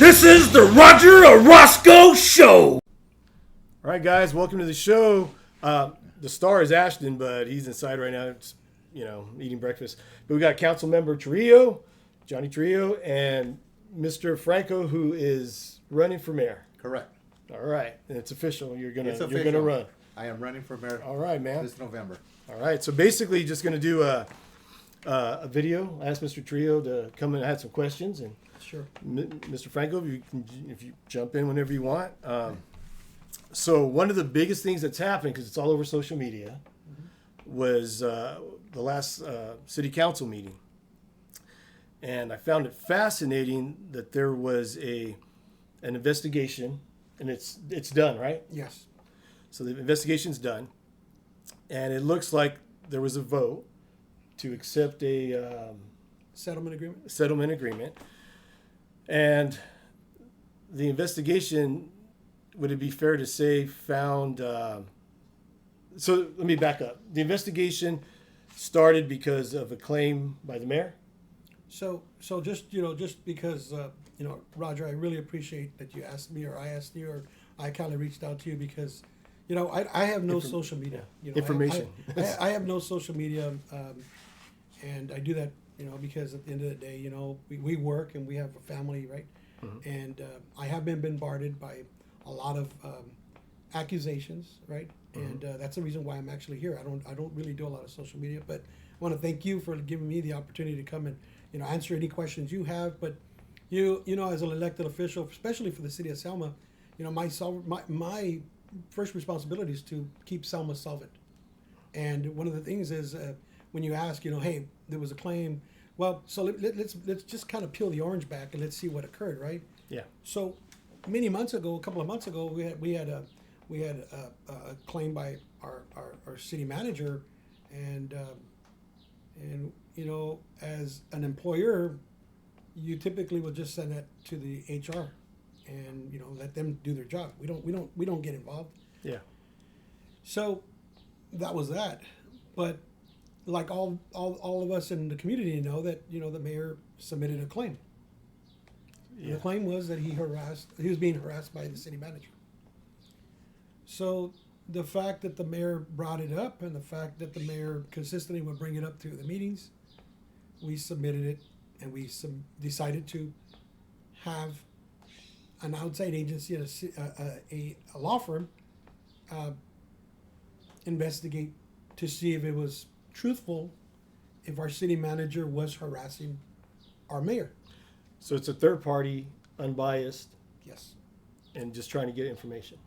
This is the Roger Orozco Show. All right, guys, welcome to the show. The star is Ashton, but he's inside right now, eating breakfast. But we got Council Member Trujillo, Johnny Trujillo, and Mr. Franco, who is running for mayor. Correct. All right, and it's official. You're gonna It's you're gonna run. I am running for mayor. All right, man. This November. All right, so basically, just gonna do a video. I asked Mr. Trujillo to come in and add some questions, and Sure. Mr. Franco, if you jump in whenever you want. So one of the biggest things that's happened, because it's all over social media, was the last city council meeting. And I found it fascinating that there was an investigation, and it's done, right? Yes. So the investigation's done, and it looks like there was a vote to accept a Settlement agreement? settlement agreement. And the investigation, would it be fair to say, found... so let me back up. The investigation started because of a claim by the mayor? So just because, Roger, I really appreciate that you asked me, or I asked you, or I kind of reached out to you because, I have no social media. Information. I have no social media, and I do that, because at the end of the day, we work and we have a family, right? Mm-hmm. And I have been bombarded by a lot of accusations, right? Mm-hmm. And that's the reason why I'm actually here. I don't really do a lot of social media, but I want to thank you for giving me the opportunity to come and answer any questions you have. But as an elected official, especially for the city of Selma, my first responsibility is to keep Selma solvent. And one of the things is when you ask, hey, there was a claim. Well, so let's just kind of peel the orange back and let's see what occurred, right? Yeah. So a couple of months ago, we had a claim by our city manager, and as an employer, you typically will just send that to the HR, and let them do their job. We don't get involved. Yeah. So that was that, but like all of us in the community know that the mayor submitted a claim. Yeah. The claim was that he was being harassed by the city manager. So the fact that the mayor brought it up, and the fact that the mayor consistently would bring it up through the meetings, we submitted it, and we decided to have an outside agency, a law firm, investigate to see if it was truthful, if our city manager was harassing our mayor. So it's a third party, unbiased. Yes. And just trying to get information.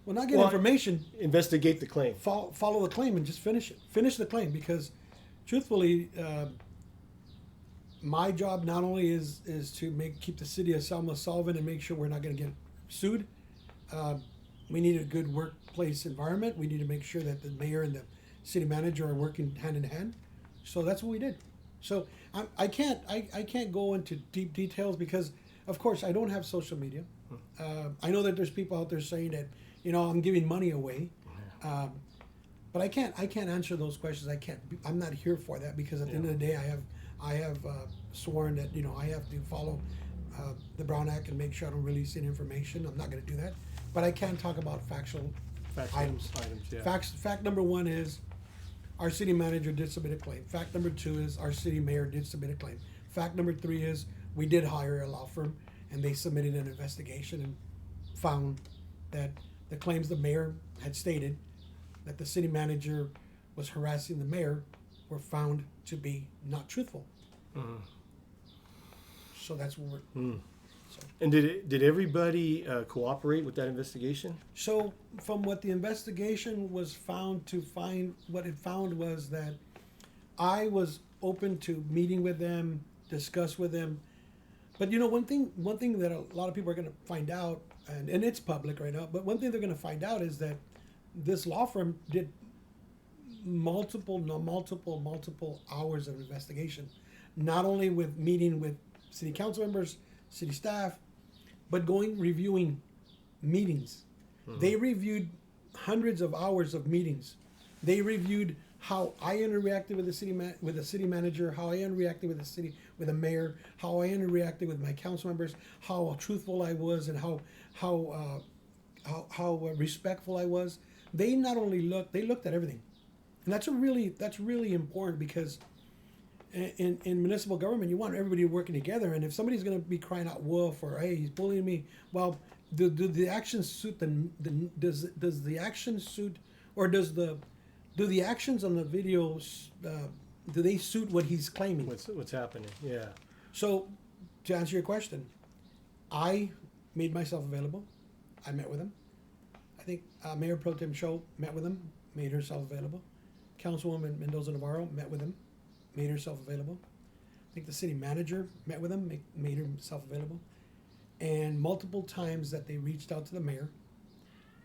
Well, not get information. Investigate the claim. Follow the claim and just finish it. Finish the claim, because truthfully, my job not only is to keep the city of Selma solvent and make sure we're not going to get sued. We need a good workplace environment. We need to make sure that the mayor and the city manager are working hand in hand. So that's what we did. So I can't go into deep details because, of course, I don't have social media. I know that there's people out there saying that I'm giving money away, but I can't answer those questions. I'm not here for that, because at the end of the day, I have sworn that I have to follow the Brown Act and make sure I don't release any information. I'm not going to do that, but I can talk about factual items. Yeah. Fact number one is our city manager did submit a claim. Fact number two is our city mayor did submit a claim. Fact number three is we did hire a law firm, and they submitted an investigation and found that the claims the mayor had stated that the city manager was harassing the mayor were found to be not truthful. Mm-hmm. So that's what we're... So. And did everybody cooperate with that investigation? So from what the investigation was what it found was that I was open to meeting with them, discuss with them. But one thing that a lot of people are going to find out, and it's public right now, but one thing they're going to find out is that this law firm did multiple hours of investigation, not only with meeting with city council members, city staff, but reviewing meetings. Mm-hmm. They reviewed hundreds of hours of meetings. They reviewed how I interacted with the city manager, how I interacted with the mayor, how I interacted with my council members, how truthful I was, and how respectful I was. They not only looked at everything, and that's really important because in municipal government you want everybody working together. And if somebody's going to be crying out wolf or hey he's bullying me, well, do the actions suit does the action suit or do the actions on the videos do they suit what he's claiming? What's happening? Yeah. So, to answer your question, I made myself available. I met with him. I think Mayor Pro Tem Show met with him, made herself available. Councilwoman Mendoza Navarro met with him, made herself available. I think the city manager met with him, made himself available. And multiple times that they reached out to the mayor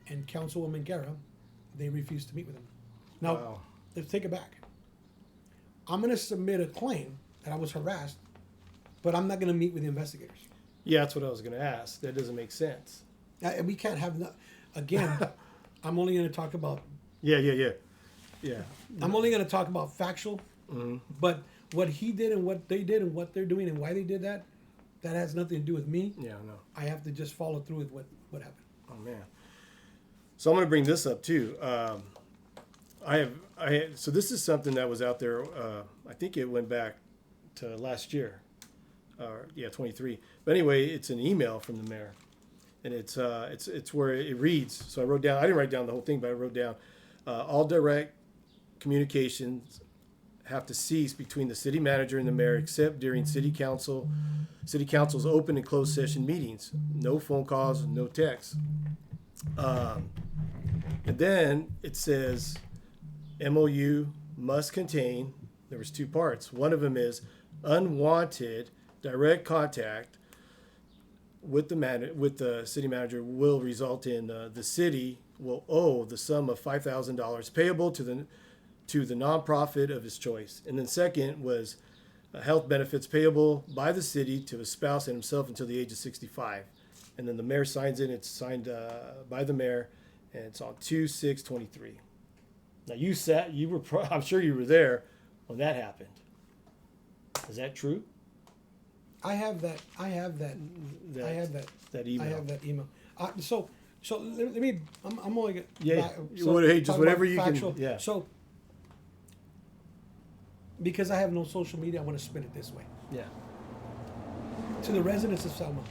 and Councilwoman Guerra, they refused to meet with him. Now, Wow. let's take it back. I'm going to submit a claim that I was harassed, but I'm not going to meet with the investigators. Yeah, that's what I was going to ask. That doesn't make sense. We can't have again. I'm only going to talk about. Yeah. I'm only going to talk about factual. Mm-hmm. But what he did and what they did and what they're doing and why they did that has nothing to do with me. Yeah, no. I have to just follow through with what happened. Oh man. So I'm going to bring this up too. So this is something that was out there. I think it went back to last year, 23. But anyway, it's an email from the mayor, and it's where it reads. So I wrote down. I didn't write down the whole thing, but I wrote down all direct communications have to cease between the city manager and the mayor, except during city council's open and closed session meetings. No phone calls, no texts. And then it says MOU must contain, there was two parts. One of them is unwanted direct contact with the city manager will result in the city will owe the sum of $5,000 payable to the nonprofit of his choice. And then second was health benefits payable by the city to his spouse and himself until the age of 65. And then the mayor signs it. It's signed by the mayor, and it's on 2/6/23. Now I'm sure you were there when that happened. Is that true? I have that That email. I have that email. So let me. I'm only gonna. Yeah. So Hey, just talk whatever about you factual. can. Yeah. So because I have no social media, I want to spin it this way. Yeah. To the residents of Selma,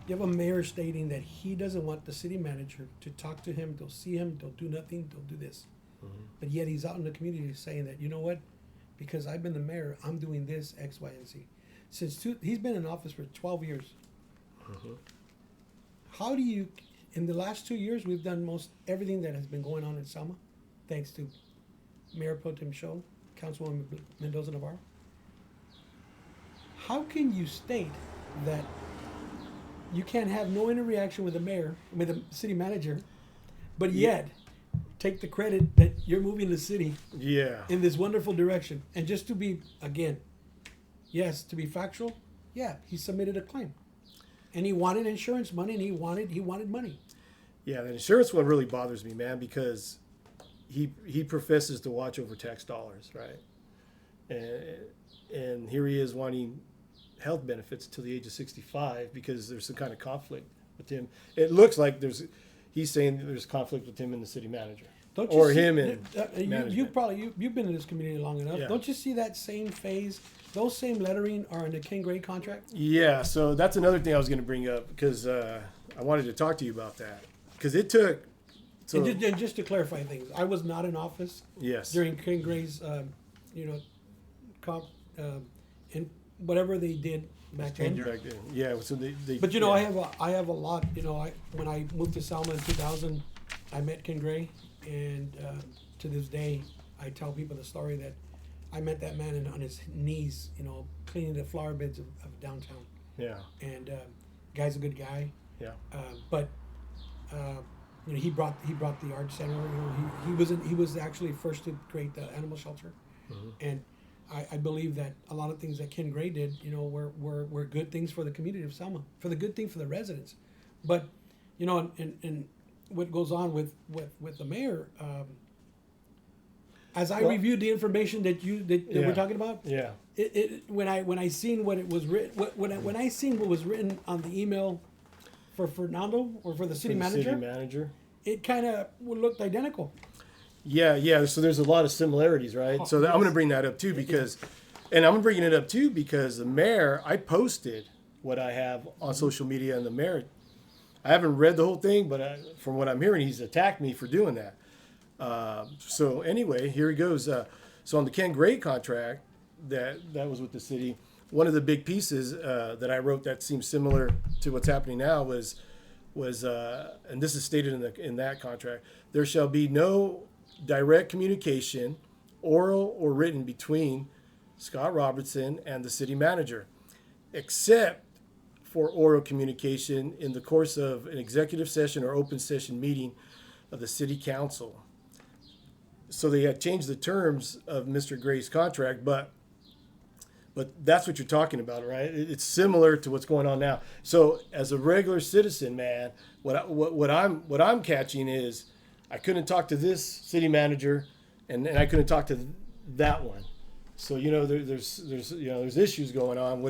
you have a mayor stating that he doesn't want the city manager to talk to him, don't see him, don't do nothing, don't do this. Mm-hmm. But yet he's out in the community saying that, you know what, because I've been the mayor, I'm doing this, X, Y, and Z. He's been in office for 12 years. Mm-hmm. How do you, in the last 2 years, we've done most everything that has been going on in Selma, thanks to Mayor Pro Tem Show, Councilwoman Mendoza Navarro. How can you state that you can't have no interaction with the mayor, with the city manager, but yet take the credit that you're moving the city in this wonderful direction? And just to be, again, yes, to be factual, yeah, he submitted a claim. And he wanted insurance money, and he wanted money. Yeah, the insurance one really bothers me, man, because he professes to watch over tax dollars, right? And here he is wanting health benefits till the age of 65 because there's some kind of conflict with him. It looks like he's saying there's conflict with him and the city manager. Don't you or see, him and you've been in this community long enough. Yeah. Don't you see that same phase? Those same lettering are in the Ken Gray contract. Yeah, so that's another thing I was going to bring up because I wanted to talk to you about that because it took. So, and just to clarify things, I was not in office during Ken Gray's, and whatever they did back then. Yeah, so they But I have a lot. When I moved to Selma in 2000, I met Ken Gray, and to this day, I tell people the story that I met that man on his knees, cleaning the flower beds of downtown. Yeah. And guy's a good guy. Yeah. But he brought the art center. He was actually first to create the animal shelter, and I believe that a lot of things that Ken Gray did, were good things for the community of Selma, for the good thing for the residents. But, and what goes on with the mayor, as I Well- reviewed the information that Yeah. we're talking about, Yeah. when I seen what it was written, when I seen what was written on the email for Fernando or for the city For the manager, City manager. it kind of looked identical. Yeah. So there's a lot of similarities, right? So I'm going to bring that up too because, and I'm bringing it up too because the mayor, I posted what I have on social media, and the mayor, I haven't read the whole thing, but from what I'm hearing, he's attacked me for doing that. So anyway, here he goes. So on the Ken Gray contract that was with the city, one of the big pieces that I wrote that seems similar to what's happening now was and this is stated in that contract: there shall be no direct communication, oral or written, between Scott Robertson and the city manager, except for oral communication in the course of an executive session or open session meeting of the city council. So they had changed the terms of Mr. Gray's contract, but that's what you're talking about, right? It's similar to what's going on now. So as a regular citizen, man, what I'm catching is I couldn't talk to this city manager, and I couldn't talk to that one. So there's issues going on,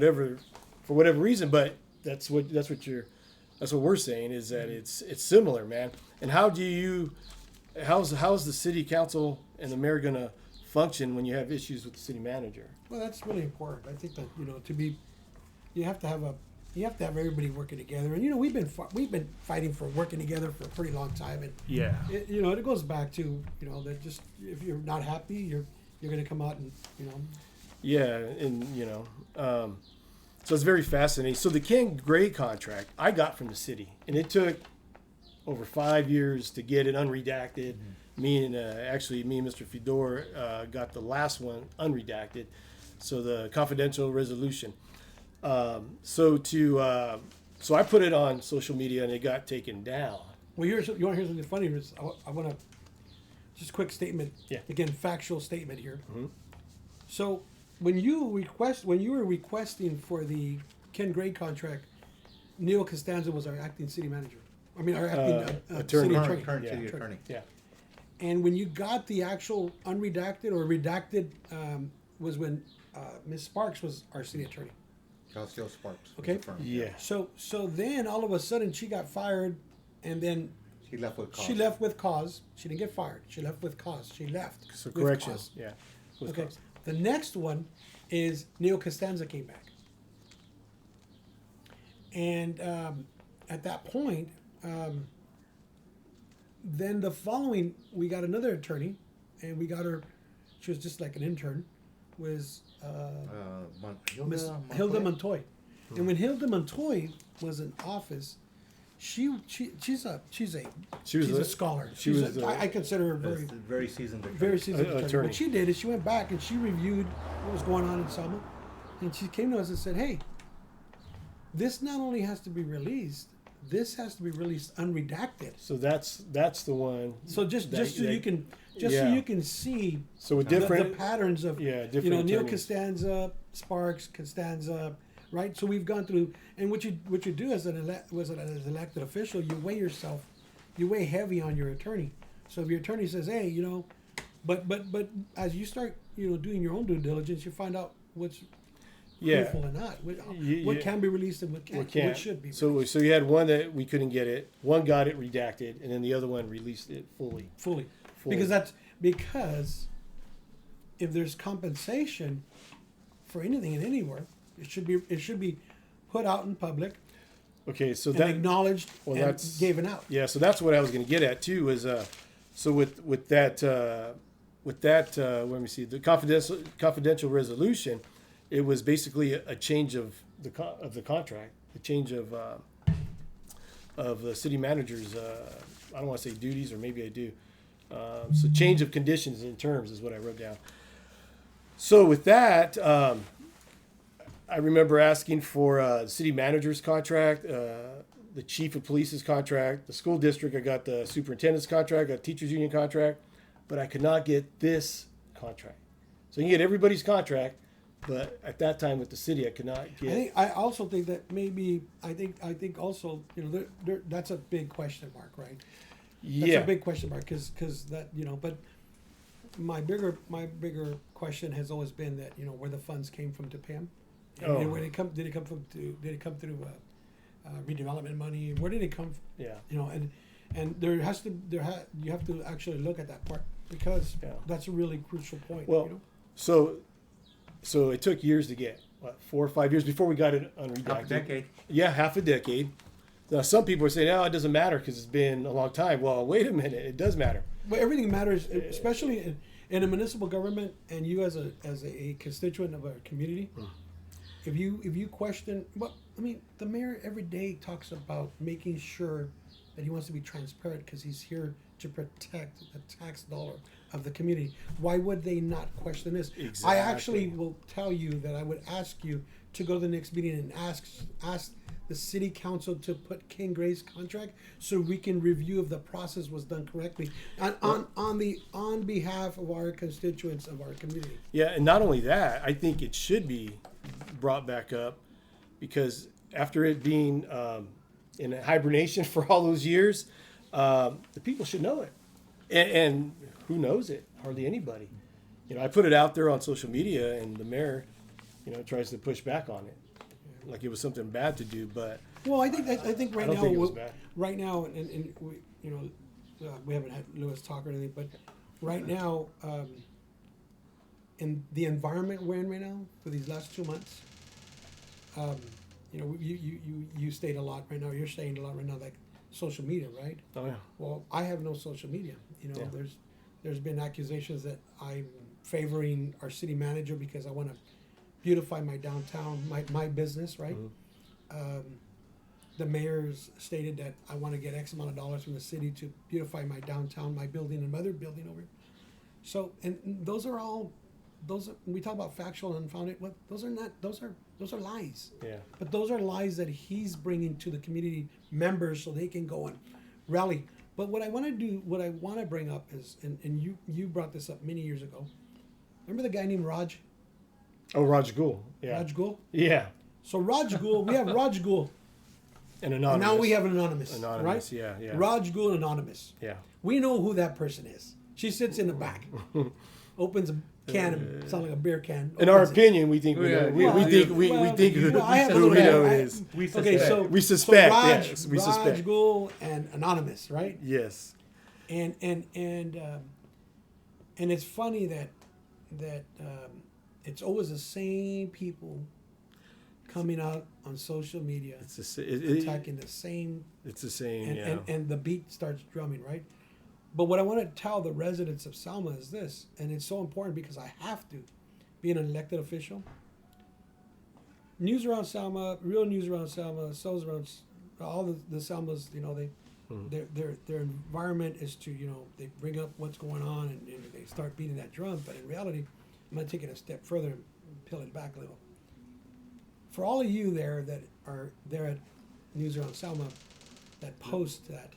for whatever reason. But that's what we're saying is that it's similar, man. And how's the city council and the mayor gonna function when you have issues with the city manager? Well, that's really important. I think that you have to have everybody working together. And we've been fighting for working together for a pretty long time. And Yeah. it goes back to that just if you're not happy, you're going to come out and Yeah, and so it's very fascinating. So the Ken Gray contract I got from the city, and it took over 5 years to get it unredacted. Me and Mr. Fedor got the last one unredacted. So the confidential resolution. So I put it on social media and it got taken down. Well, you want to hear something funny? I want to just a quick statement. Yeah. Again, factual statement here. Mm-hmm. So when you were requesting for the Ken Gray contract, Neil Costanza was our acting city manager. I mean, our acting attorney. city attorney. Current city attorney. Yeah. And when you got the actual unredacted or redacted, was when Ms. Sparks was our city attorney. Calcio Sparks. was Okay. the firm. Yeah. So then all of a sudden she got fired, and then She left with cause. she left with cause. She didn't get fired. She left with cause. She left. So with correction. cause. Yeah. With Okay. cause. The next one is Neil Costanza came back, and at that point, then the following we got another attorney, and we got her. She was just like an intern. Was Miss Hilda Montoy, and when Hilda Montoy was in office, she's a scholar. I consider her very seasoned attorney. very seasoned attorney. attorney. What she did is she went back and she reviewed what was going on in Selma, and she came to us and said, "Hey, this not only has to be released, this has to be released unredacted." So that's the one. So just that- so that- you can yeah. so you can see So with the different. patterns of different Neil attorneys. Costanza, Sparks, Costanza, right? So we've gone through, and what you do as an elected official, you weigh heavy on your attorney. So if your attorney says, "Hey, but as you start doing your own due diligence, you find out what's Yeah. truthful and not, what Yeah. can be released and what can't, what should be So released. so you had one that we couldn't get it. One got it redacted, and then the other one released it fully. fully. Fully. Because if there's compensation for anything and anywhere, it should be put out in public Okay, so and that acknowledged well, and that's- given out. yeah, so that's what I was going to get at too. Is so with that let me see, the confidential resolution, it was basically a change of the contract, a change of the city manager's. I don't want to say duties, or maybe I do. So change of conditions and terms is what I wrote down. So with that, I remember asking for the city manager's contract, the chief of police's contract, the school district. I got the superintendent's contract, got teachers union contract, but I could not get this contract. So you can get everybody's contract, but at that time with the city, I could not get. I also think that maybe I think also that's a big question mark, right? That's Yeah. a big question mark because that but my bigger question has always been that, you know, where the funds came from to pay them. Oh. And where did it come through redevelopment money? Where did it come from? Yeah. You know, and you have to actually look at that part, because Yeah. that's a really crucial point. Well, you know? so it took years to get, what, 4 or 5 years before we got it unredacted. Half a decade. Yeah, half a decade. Now, some people are saying, "Oh, it doesn't matter because it's been a long time." Well, wait a minute, it does matter. But everything matters, especially in a municipal government, and you as a constituent of a community. If you question, well, I mean, the mayor every day talks about making sure that he wants to be transparent because he's here to protect the tax dollar of the community. Why would they not question this? Exactly. I actually will tell you that I would ask you to go to the next meeting and ask the city council to put King Gray's contract so we can review if the process was done correctly on behalf of our constituents of our community. Yeah, and not only that, I think it should be brought back up because after it being in hibernation for all those years, the people should know it. And who knows it? Hardly anybody. You know, I put it out there on social media, and the mayor, you know, tries to push back on it, like it was something bad to do. But Well, I think right don't now, think it was bad. right now, and we, you know, we haven't had Lewis talk or anything, but right now, in the environment we're in right now for these last 2 months, you know, you stayed a lot right now. You're staying a lot right now, like social media, right? oh yeah, Well, I have no social media. You know, Yeah. there's been accusations that I'm favoring our city manager because I want to beautify my downtown, my business, right? The mayor's stated that I want to get X amount of dollars from the city to beautify my downtown, my building, and my other building over here. So, and those are we talk about factual and unfounded. Well, those are lies. yeah. But those are lies that he's bringing to the community members so they can go and rally. But what I want to bring up is, and you brought this up many years ago. Remember the guy named Raj? Oh, Raj Ghul. Yeah. Raj Ghul? Yeah. So Raj Ghul, we have Raj Ghul, And and anonymous. now we have an anonymous. Anonymous, right? yeah. Raj Ghul, anonymous. Yeah. We know who that person is. She sits in the back, opens a can, and sounds like a beer can. In our opens it. opinion, we think we know. We think Well, I have a who little we bit- know I- it is. We Okay, suspect. so We suspect, So Raj, yes, we Raj suspect. Ghul and anonymous, right? Yes. And it's funny that it's always the same people coming out on social media It's the attacking the same, it's the same. and, Yeah. and the beat starts drumming, right? But what I want to tell the residents of Selma is this, and it's so important because I have to, being an elected official. News around Selma, real news around Selma, souls around all the Selmas, you know, their environment is to, you know, they bring up what's going on and they start beating that drum. But in reality, I'm going to take it a step further and peel it back a little. For all of you there that are there at News Around Selma that post that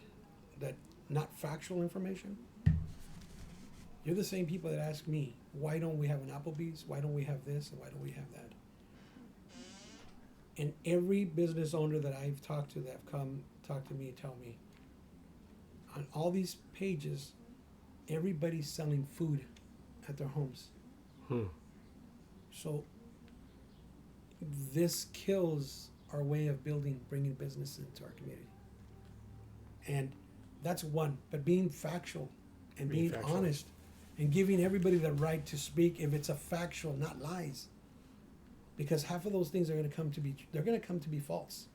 not factual information, you're the same people that ask me, why don't we have an Applebee's? Why don't we have this? And why don't we have that? And every business owner that I've talked to that have come talk to me and tell me, on all these pages, everybody's selling food at their homes. So this kills our way of bringing business into our community. And that's one. But being factual and Being being factual. honest and giving everybody the right to speak if it's a factual, not lies. Because half of those things are going to come to be false.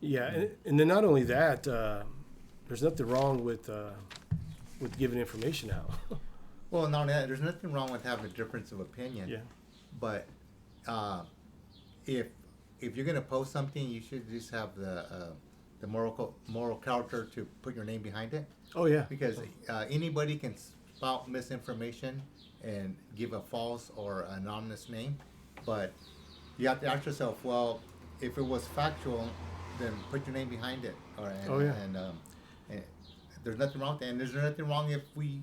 Yeah, and then not only that, there's nothing wrong with giving information out. Well, not only that, there's nothing wrong with having a difference of opinion. Yeah. But if you're gonna post something, you should just have the moral character to put your name behind it, Oh yeah. because anybody can spout misinformation and give a false or anonymous name. But you have to ask yourself, well, if it was factual, then put your name behind it. And there's nothing wrong with that. And there's nothing wrong if we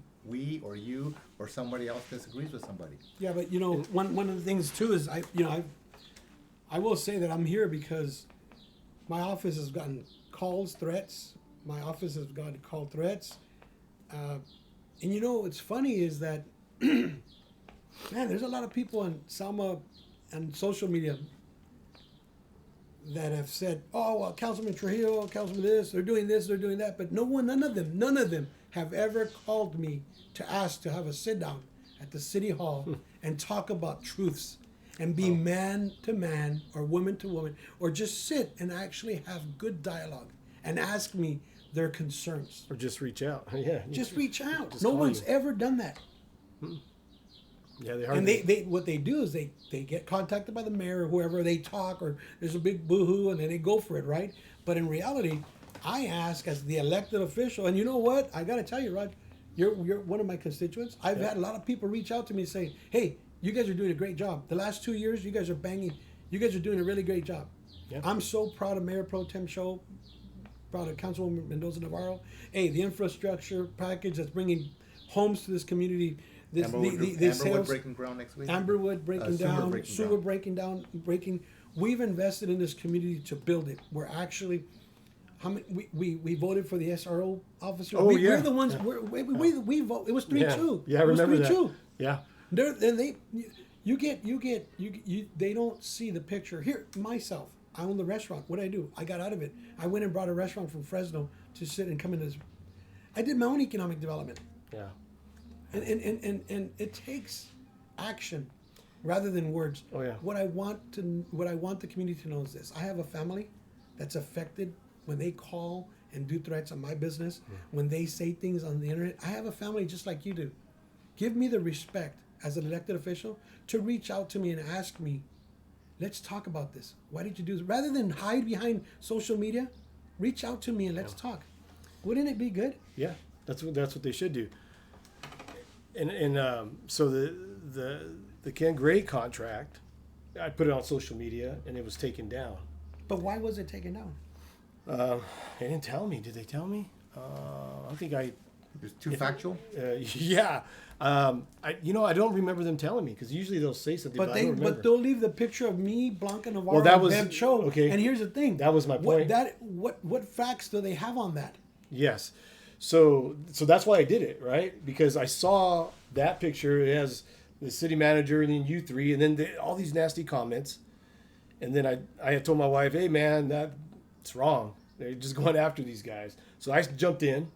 or you or somebody else disagrees with somebody. Yeah, but you know, one of the things too is I will say that I'm here because my office has gotten calls, threats. My office has gotten called threats. And you know what's funny is that, man, there's a lot of people on Selma and social media that have said, "Oh, well, Councilman Trujillo, Councilman this, they're doing this, they're doing that," but none of them have ever called me to ask to have a sit down at the city hall and talk about truths and be man to man or woman to woman, or just sit and actually have good dialogue and ask me their concerns. Or just reach out. Yeah. Just reach out. Just No call one's you. ever done that. Yeah, they And they what they do is they get contacted by the mayor or whoever, they talk, or there's a big boohoo and then they go for it, right? But in reality, I ask as the elected official, and you know what? I gotta tell you, Rod, you're one of my constituents. I've had a lot of people reach out to me saying, "Hey, you guys are doing a great job. The last 2 years, you guys are banging. You guys are doing a really great job." Yeah. I'm so proud of Mayor Pro Tem Show, proud of Councilwoman Mendoza Navarro. Hey, the infrastructure package that's bringing homes to this community. This, Amberwood breaking ground next week. Amberwood breaking down, sewer down. breaking down, breaking. We've invested in this community to build it. We're actually, how many? We voted for the SRO officer. Oh, we're yeah. the ones. Yeah. We vote. It was 3-2. Yeah, I remember it was that. 3-2. Yeah. They don't see the picture. Here, myself, I own the restaurant. What did I do? I got out of it. I went and brought a restaurant from Fresno to sit and come in this. I did my own economic development. Yeah. And it takes action rather than words. Oh, yeah. What I want the community to know is this: I have a family that's affected when they call and do threats on my business, when they say things on the internet. I have a family just like you do. Give me the respect as an elected official to reach out to me and ask me, let's talk about this. Why did you do this? Rather than hide behind social media, reach out to me and let's talk. Wouldn't it be good? Yeah. That's what they should do. And so the Ken Gray contract, I put it on social media and it was taken down. But why was it taken down? They didn't tell me. Did they tell me? I think It's too factual. Yeah. I don't remember them telling me because usually they'll say something. But I don't remember. But they'll leave the picture of me, Blanca Navarro, Well, that was- Bev Cho. okay. And here's the thing. That was my point. What facts do they have on that? Yes. So that's why I did it, right? Because I saw that picture. It has the city manager and then you three, and then all these nasty comments. And then I had told my wife, "Hey, man, that's wrong. They're just going after these guys." So I jumped in,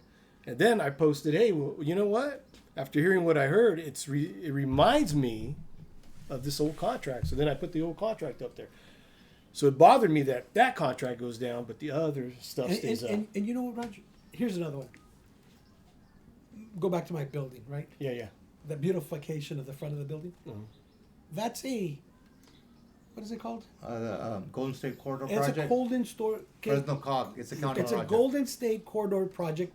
and then I posted, "Hey, well, you know what? After hearing what I heard, it reminds me of this old contract." So then I put the old contract up there. So it bothered me that contract goes down, but the other stuff stays up. And you know what, Roger? Here's another one. Go back to my building, right? Yeah. The beautification of the front of the building. Mhm. That's what is it called? The Golden State Corridor It's project. a Golden Store. Fresno Cog. It's a county It's project. a Golden State Corridor project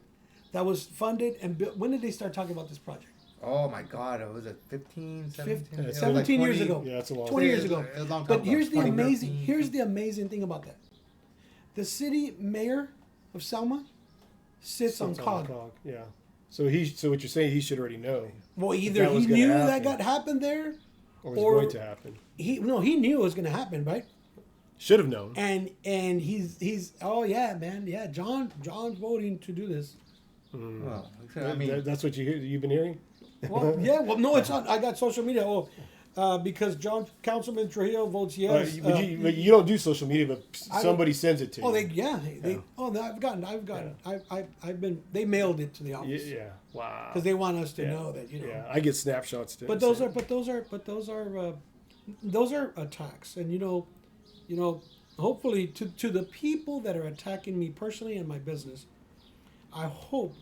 that was funded and built. When did they start talking about this project? Oh my God! It was 15, 17, it was 17 years 20 ago. Yeah, it's a long 20 years It ago. was a long time But ago. here's the 2013. amazing thing about that. The city mayor of Selma sits on COG. Yeah. So what you're saying, he should already know, Well, either That was he gonna knew happen. that got happened there, or was Or- going to happen. he knew it was going to happen, right? Should have known. And he's oh yeah, man, yeah, John's voting to do this. Well, I mean, That's what you've been hearing. Well, yeah, well, no, it's not. I got social media. Because Councilman Trujillo votes yes. But you don't do social media, but I somebody sends it to you. They mailed it to the Yeah, office yeah. Wow. because they want us to Yeah. know that Yeah, I get snapshots too. But those are attacks, and hopefully to the people that are attacking me personally and my business, I hope,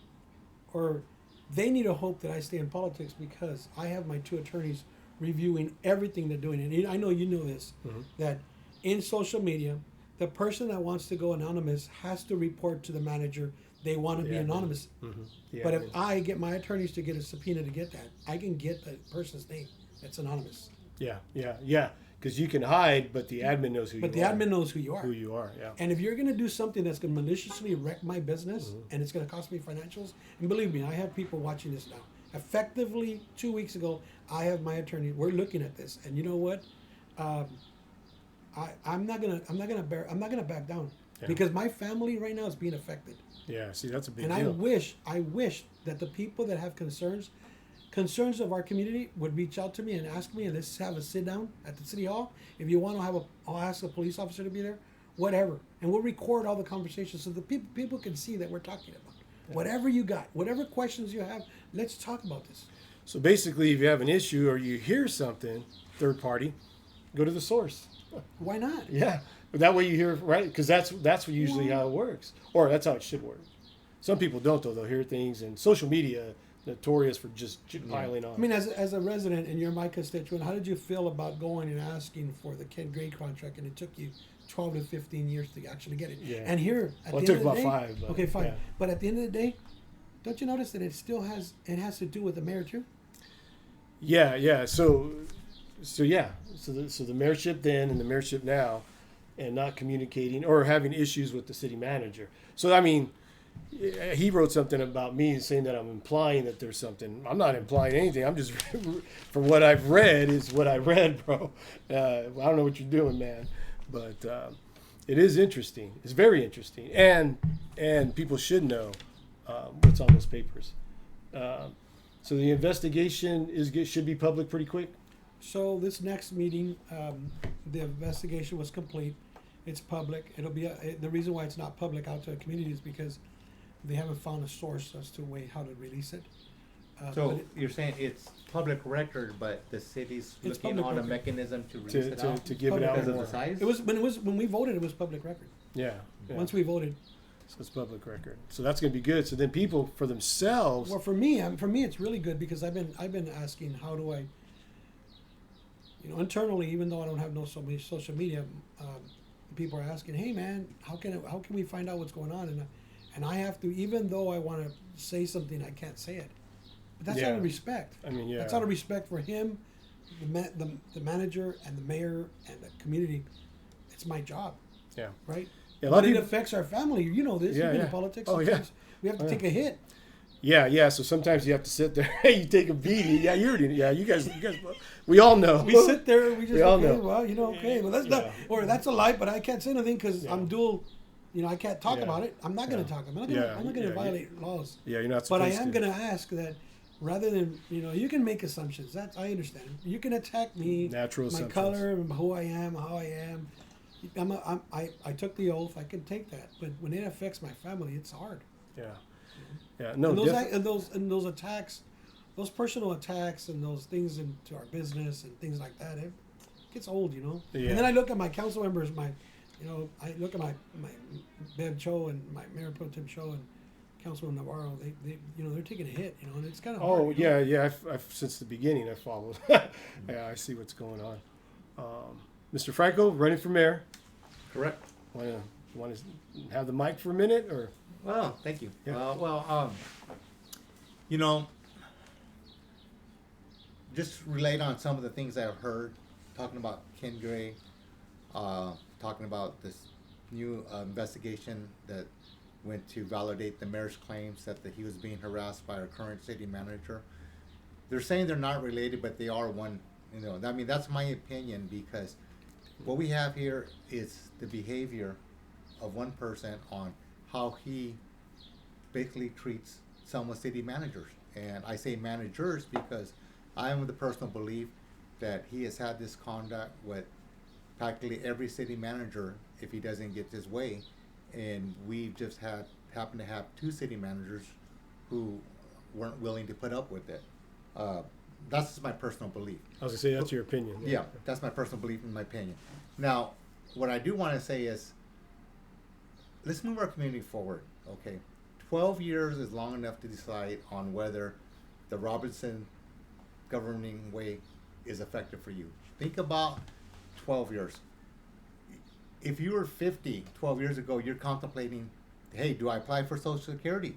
or they need to hope that I stay in politics because I have my two attorneys reviewing everything they're doing, and I know you know this, that in social media, the person that wants to go anonymous has to report to the manager they want to be Yeah. anonymous. Yeah, But if I get my attorneys to get a subpoena to get that, I can get the person's name that's anonymous. yeah. Because you can hide, but the admin knows who But you the are. admin knows who you are. Who you are, yeah. And if you're going to do something that's going to maliciously wreck my business and it's going to cost me financials, and believe me, I have people watching this now. Effectively, 2 weeks ago, I have my attorney. We're looking at this, and you know what? I'm not gonna back down. Yeah. because my family right now is being affected. Yeah, see, that's a big And deal. I wish that the people that have concerns of our community would reach out to me and ask me, and let's have a sit down at the city hall. If you want to I'll ask a police officer to be there, whatever, and we'll record all the conversations so the people can see that we're talking about whatever you got, whatever questions you have. Let's talk about this. So basically, if you have an issue or you hear something, third party, go to the source. Why not? Yeah, but that way you hear, right? Because that's usually how it works, or that's how it should work. Some people don't, though. They'll hear things, and social media notorious for just piling on. I mean, as a resident and you're my constituent, how did you feel about going and asking for the Ken Gray contract, and it took you 12 to 15 years to actually get it? Yeah. And here, at Well, it the took end of the about day, 5, but, okay, fine. yeah. But at the end of the day, don't you notice that it still has to do with the mayor too? Yeah. So the mayorship then and the mayorship now, and not communicating or having issues with the city manager. So I mean, he wrote something about me saying that I'm implying that there's something. I'm not implying anything. I'm just from what I've read is what I read, bro. I don't know what you're doing, man, but it is interesting. It's very interesting, and people should know what's on those papers. So the investigation should be public pretty quick. So this next meeting, the investigation was complete. It's public. It'll be the reason why it's not public out to the community is because they haven't found a source as to a way how to release it. So you're saying it's public record, but the city's It's looking public on a record. mechanism to release it out to give it out because of more. the size? It was when we voted. It was public record. Yeah. Once we voted. So it's public record. So that's going to be good. So then people for themselves. Well, for me, it's really good because I've been asking how do I, internally, even though I don't have no so many social media, people are asking, hey man, how can we find out what's going on? And I have to, even though I want to say something, I can't say it. But that's out of respect. I mean, yeah. That's out of respect for him, the manager, and the mayor, and the community. It's my job. Yeah. Right. Yeah, a But lot of it people, affects our family. You know this. Yeah, You've been yeah. in politics. Oh, yeah. Sometimes we have to take a hit. yeah. So sometimes you have to sit there. You take a beating. Yeah, you guys. We all know. We sit there. We just all okay. know. Well, okay. Well, that's not, or that's a lie. But I can't say anything because I'm dual. I can't talk Yeah. about it. I'm not going to talk. I'm not going to violate laws. Yeah, you're not But supposed I am to. going to ask that rather than you can make assumptions. That I understand. You can attack me, Natural my assumptions. color, who I am, how I am. I took the oath. I can take that. But when it affects my family, it's hard. Yeah. Yeah. No. And those attacks, those personal attacks, and those things into our business and things like that, it gets old, Yeah. And then I look at my council members, I look at my Bev Cho and my Mayor Pro Tem Cho and Councilman Navarro. They're taking a hit, and it's kind of Oh hard, yeah. I've since the beginning I followed. Yeah, I see what's going on. Mr. Franco, running for mayor. Correct. Want to have the mic for a minute, or? Well, thank you. Yeah. Just relate on some of the things I've heard, talking about Ken Gray, talking about this new investigation that went to validate the mayor's claims that he was being harassed by our current city manager. They're saying they're not related, but they are one. I mean, that's my opinion because what we have here is the behavior of one person on how he basically treats Selma city managers. And I say managers because I am of the personal belief that he has had this conduct with practically every city manager if he doesn't get his way. And we've just happened to have 2 city managers who weren't willing to put up with it. That's just my personal belief. I was gonna say that's your opinion. Yeah, that's my personal belief in my opinion. Now, what I do want to say is, let's move our community forward, okay? 12 years is long enough to decide on whether the Robinson governing way is effective for you. Think about 12 years. If you were 50 12 years ago, you're contemplating, hey, do I apply for Social Security?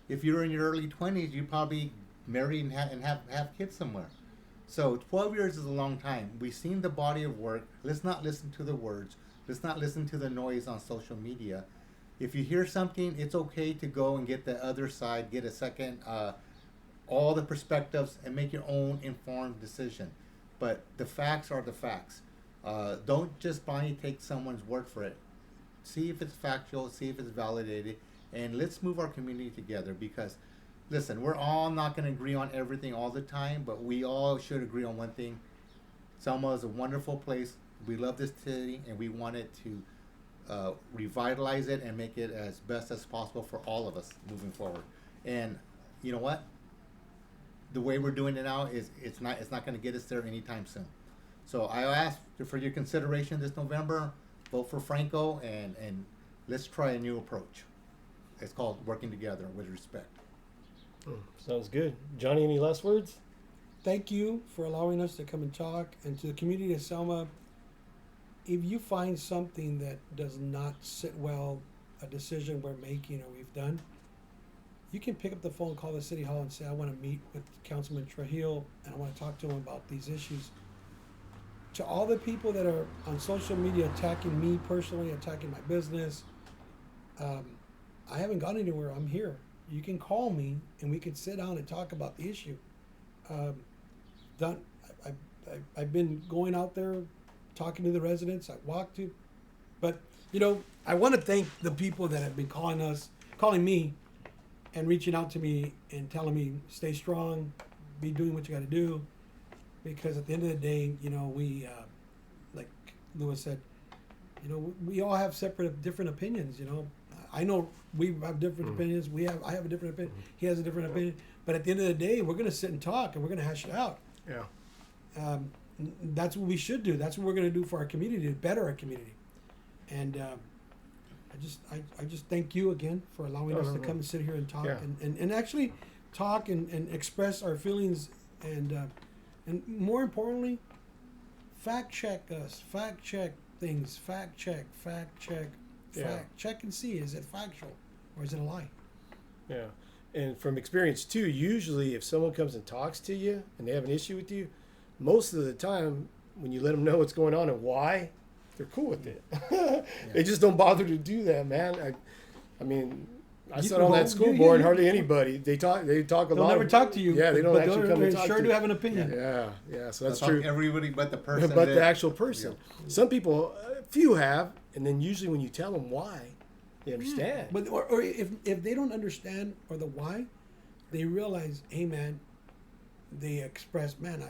If you're in your early 20s, you probably marry and have kids somewhere. So 12 years is a long time. We've seen the body of work. Let's not listen to the words. Let's not listen to the noise on social media. If you hear something, it's okay to go and get the other side, get a second, all the perspectives, and make your own informed decision. But the facts are the facts. Don't just blindly take someone's word for it. see if it's factual, see if it's validated, and let's move our community together. Because, listen, we're all not going to agree on everything all the time, but we all should agree on one thing. Selma is a wonderful place. We love this city, and we want it to revitalize it and make it as best as possible for all of us moving forward. And you know what? The way we're doing it now is it's not going to get us there anytime soon. So I ask for your consideration this November. Vote for Franco, and let's try a new approach. It's called working together with respect. Sounds good. Johnny, any last words? Thank you for allowing us to come and talk. And to the community of Selma, if you find something that does not sit well, a decision we're making or we've done, you can pick up the phone, call the city hall, and say, I want to meet with Councilman Trujillo, and I want to talk to him about these issues. To all the people that are on social media attacking me personally, attacking my business, I haven't gone anywhere. I'm here. You can call me, and we can sit down and talk about the issue. I've been going out there, talking to the residents. I walked to, but I want to thank the people that have been calling me, and reaching out to me and telling me, stay strong, be doing what you got to do, because at the end of the day, we, like Lewis said, we all have different opinions. I know we have different opinions. I have a different opinion. He has a different opinion. But at the end of the day, we're going to sit and talk, and we're going to hash it out. Yeah. That's what we should do. That's what we're going to do for our community, to better our community. And I just thank you again for allowing us to come and sit here and talk, and actually talk and express our feelings, and more importantly, fact check us, fact check things, fact check, check and see, is it factual or is it a lie? Yeah. And from experience too, usually if someone comes and talks to you and they have an issue with you, most of the time when you let them know what's going on and why, they're cool with it. They just don't bother to do that, man. I mean, I sat on that school board and hardly anybody. They talk a lot. They'll never talk to you. Yeah, they don't but actually come and talk sure to do you. have an opinion. Yeah. So that's Talk true. Everybody but the person. But the actual person. Yeah. Some people, few have, and then usually when you tell them why, they understand. But or if they don't understand or the why, they realize, hey man, they express, man,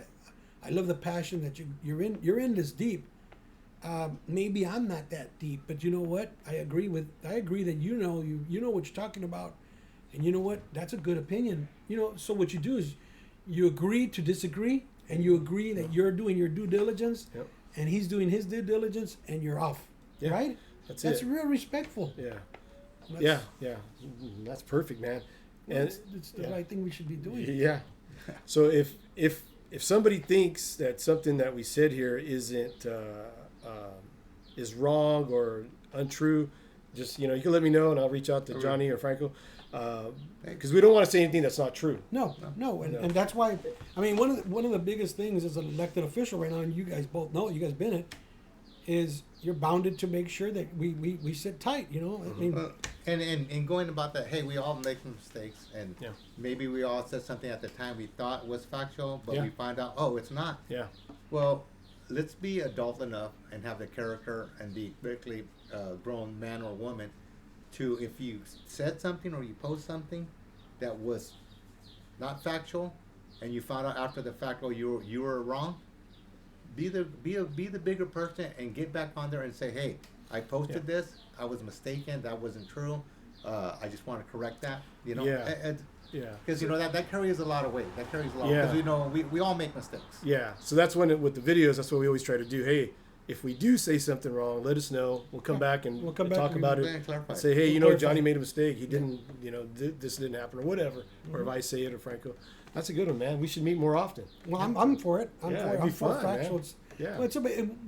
I love the passion that you're in this deep. Maybe I'm not that deep, but you know what? I agree that you know what you're talking about, and you know what? That's a good opinion. So what you do is you agree to disagree, and you agree that you're doing your due diligence, and he's doing his due diligence, and you're off. Yeah. Right? That's real respectful. Yeah. That's perfect, man. And it's the right thing we should be doing. Yeah. So if somebody thinks that something that we said here isn't is wrong or untrue, just you can let me know and I'll reach out to Johnny or Franco, because we don't want to say anything that's not true. No, and that's why. I mean, one of the biggest things as an elected official right now, and you guys both know, you guys been it, is you're bounded to make sure that we sit tight. I mean, and going about that, hey, we all make mistakes, and maybe we all said something at the time we thought was factual, but we find out, oh, it's not. Yeah. Well, let's be adult enough and have the character and be basically grown man or woman to, if you said something or you post something that was not factual, and you found out after the fact, oh, you were wrong. Be the bigger person and get back on there and say, hey, I posted this. I was mistaken. That wasn't true. I just want to correct that. Because that carries a lot of weight. That carries a lot. Because we all make mistakes. Yeah. So that's when with the videos, that's what we always try to do. Hey, if we do say something wrong, let us know. We'll come back and talk about it. And say, hey, Johnny made a mistake. He didn't. This didn't happen or whatever. Or if I say it or Franco. That's a good one, man. We should meet more often. Well, I'm for it. I'm for it. I'm for fun, factuals. Yeah. Well,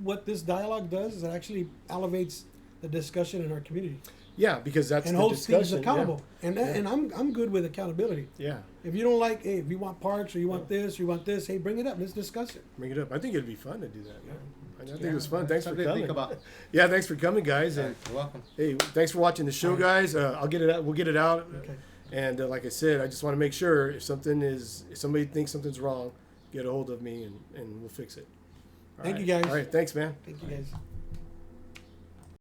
what this dialogue does is it actually elevates the discussion in our community. Yeah, because that's and the holds discussion. things accountable. And I'm good with accountability. Yeah. If you don't like, hey, if you want parks or you want this, or you want this, hey, bring it up. Let's discuss it. Bring it up. I think it'd be fun to do that, man. I think it was fun. Thanks for coming. Think about. Yeah, thanks for coming, guys. And you're welcome. Hey, thanks for watching the show, guys. I'll get it out. We'll get it out. Okay. And like I said, I just want to make sure if somebody thinks something's wrong, get a hold of me and we'll fix it. Thank you, guys. All right, thanks, man. Thank you, guys.